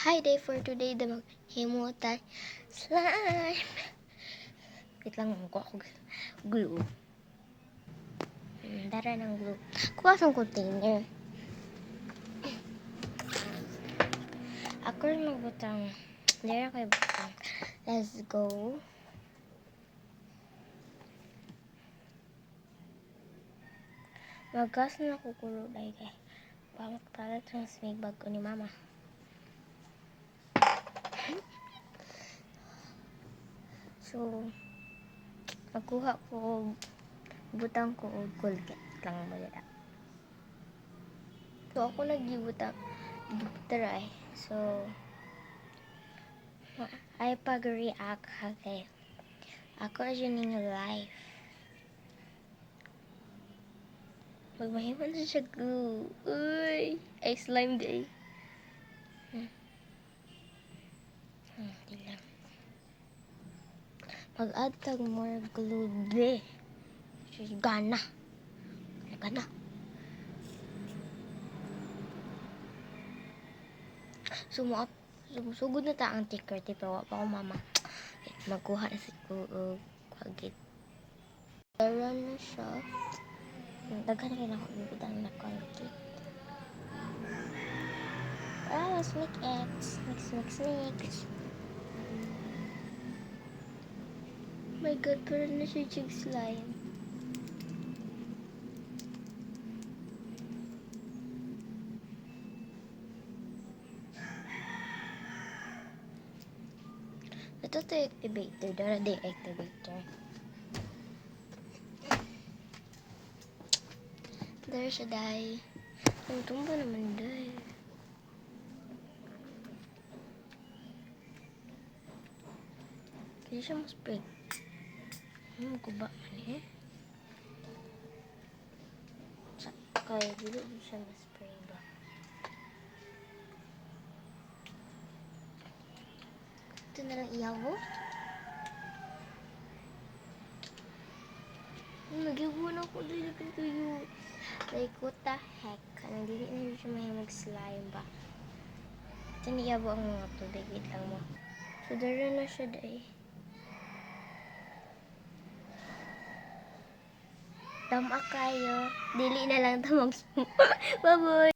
Hi day for today da maghimutay slime. Wait lang ko ako glue. Dara ng glue. Kuha sa container. Ako rin magbutang. Dara kayo butang. Let's go. Magkas na kukulo dahil kay pamaktalat ng smig bag ko ni mama. So, magkuha ko og butang ko og Colgate lang mo dira. So, ako nagibutang try. So, ay pag-react ha kay ako dyan yung life. Magmahiman na siya glue. Uy! Ay slime day. Di lang. Mag-add tag more glue day. Gana. Gana. Sumusugod na ta ang ticker. Tipawa pa ako mama. Magkuha na si ko kagit. Dara na siya. Daghan rin ako ibutang na Colgate. Let's make it. Mix. Oh my god, parang na siya jig slime. Ito activator. Dara day activator. Dara siya day. Ang tumba naman day. Kaya siya ma-spray. Kuba man eh. Kaya dito siya ma-spray ba? Ito na lang iyaw. Nag-iwan ako dito tuyo. Like, what the heck? Kanang dili na siya may mag-slime ba? Ito niyabo ang mga tubig. Wait lang mo. So, dara na siya day. Tama kayo. Dili na lang tamang. Bye-bye!